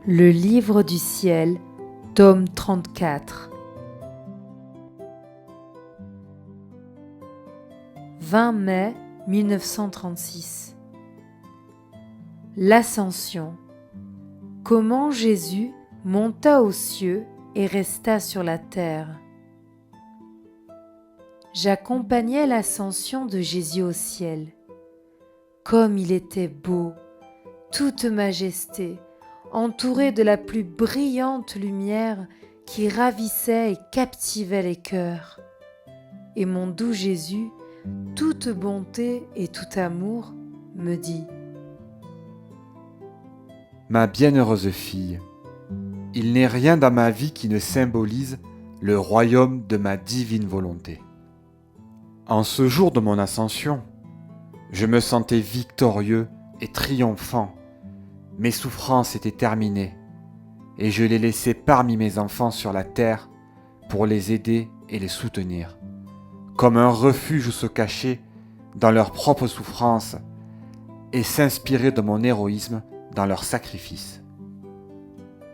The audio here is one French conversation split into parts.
Le livre du ciel, tome 34. 20 mai 1936. L'Ascension. Comment Jésus monta aux cieux et resta sur la terre. J'accompagnais l'ascension de Jésus au ciel. Comme il était beau, toute majesté, entouré de la plus brillante lumière qui ravissait et captivait les cœurs. Et mon doux Jésus, toute bonté et tout amour, me dit : Ma bienheureuse fille, il n'est rien dans ma vie qui ne symbolise le royaume de ma divine volonté. En ce jour de mon ascension, je me sentais victorieux et triomphant. Mes souffrances étaient terminées et je les laissais parmi mes enfants sur la terre pour les aider et les soutenir, comme un refuge où se cacher dans leurs propres souffrances et s'inspirer de mon héroïsme dans leurs sacrifices.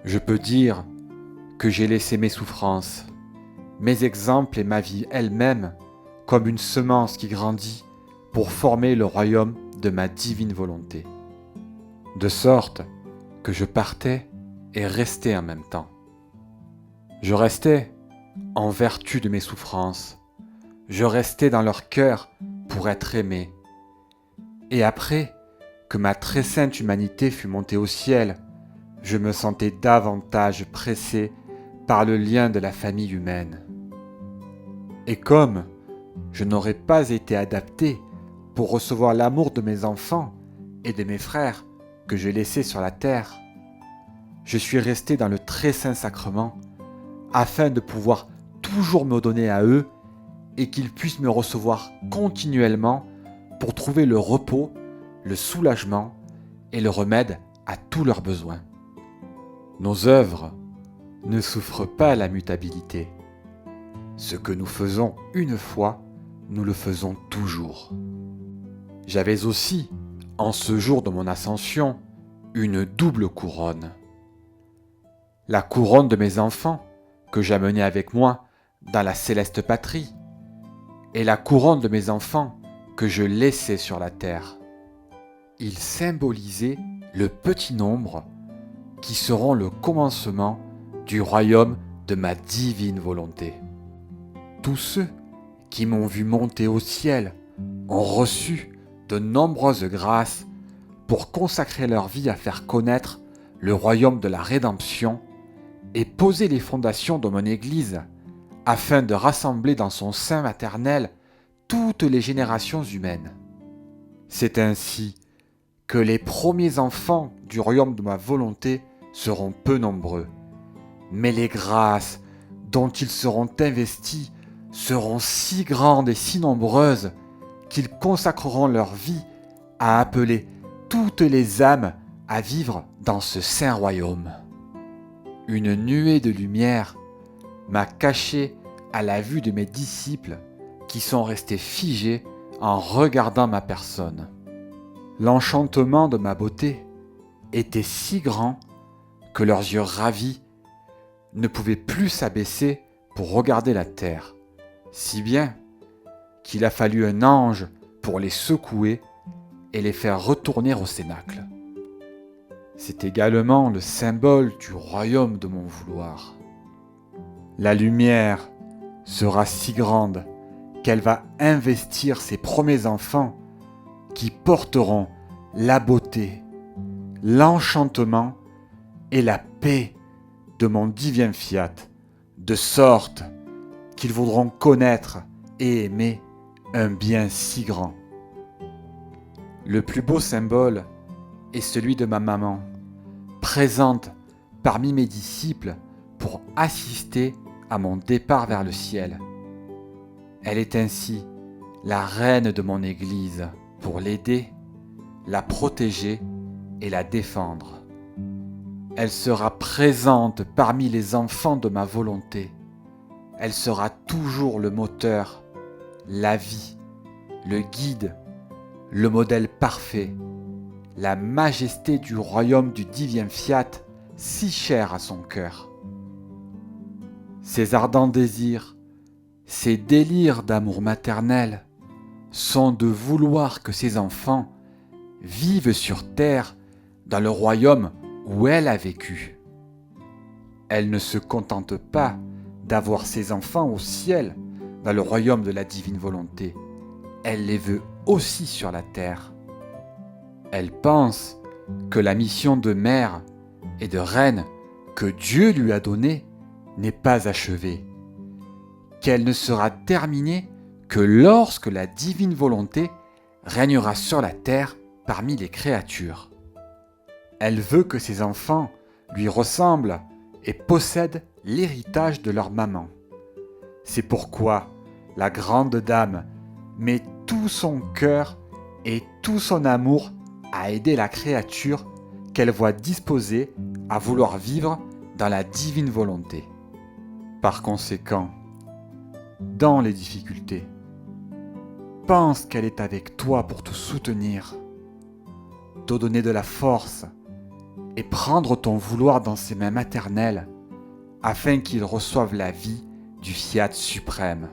Je peux dire que j'ai laissé mes souffrances, mes exemples et ma vie elle-même comme une semence qui grandit pour former le royaume de ma divine volonté. De sorte que je partais et restais en même temps. Je restais en vertu de mes souffrances. Je restais dans leur cœur pour être aimé. Et après que ma très sainte humanité fut montée au ciel, je me sentais davantage pressé par le lien de la famille humaine. Et comme je n'aurais pas été adapté pour recevoir l'amour de mes enfants et de mes frères que je laissais sur la terre, je suis resté dans le très saint sacrement afin de pouvoir toujours me donner à eux et qu'ils puissent me recevoir continuellement pour trouver le repos, le soulagement et le remède à tous leurs besoins. Nos œuvres ne souffrent pas la mutabilité. Ce que nous faisons une fois, nous le faisons toujours. J'avais aussi, en ce jour de mon ascension, une double couronne. La couronne de mes enfants, que j'amenais avec moi dans la céleste patrie, et la couronne de mes enfants que je laissais sur la terre. Ils symbolisaient le petit nombre qui seront le commencement du royaume de ma divine volonté. Tous ceux qui m'ont vu monter au ciel ont reçu de nombreuses grâces pour consacrer leur vie à faire connaître le royaume de la rédemption et poser les fondations de mon Église afin de rassembler dans son sein maternel toutes les générations humaines. C'est ainsi que les premiers enfants du royaume de ma volonté seront peu nombreux, mais les grâces dont ils seront investis seront si grandes et si nombreuses qu'ils consacreront leur vie à appeler toutes les âmes à vivre dans ce saint royaume. Une nuée de lumière m'a caché à la vue de mes disciples qui sont restés figés en regardant ma personne. L'enchantement de ma beauté était si grand que leurs yeux ravis ne pouvaient plus s'abaisser pour regarder la terre, si bien qu'il a fallu un ange pour les secouer et les faire retourner au cénacle. C'est également le symbole du royaume de mon vouloir. La lumière sera si grande qu'elle va investir ces premiers enfants qui porteront la beauté, l'enchantement et la paix de mon divin fiat, de sorte qu'ils voudront connaître et aimer un bien si grand. Le plus beau symbole est celui de ma maman, présente parmi mes disciples pour assister à mon départ vers le ciel. Elle est ainsi la reine de mon Église pour l'aider, la protéger et la défendre. Elle sera présente parmi les enfants de ma volonté. Elle sera toujours le moteur, la vie, le guide, le modèle parfait, la majesté du royaume du divin fiat si chère à son cœur. Ses ardents désirs, ses délires d'amour maternel sont de vouloir que ses enfants vivent sur terre dans le royaume où elle a vécu. Elle ne se contente pas d'avoir ses enfants au ciel dans le royaume de la divine volonté. Elle les veut aussi sur la terre. Elle pense que la mission de mère et de reine que Dieu lui a donnée n'est pas achevée, qu'elle ne sera terminée que lorsque la divine volonté régnera sur la terre parmi les créatures. Elle veut que ses enfants lui ressemblent et possèdent l'héritage de leur maman. C'est pourquoi la grande dame met tout son cœur et tout son amour à aider la créature qu'elle voit disposée à vouloir vivre dans la divine volonté. Par conséquent, dans les difficultés, pense qu'elle est avec toi pour te soutenir, te donner de la force et prendre ton vouloir dans ses mains maternelles afin qu'il reçoive la vie du fiat suprême.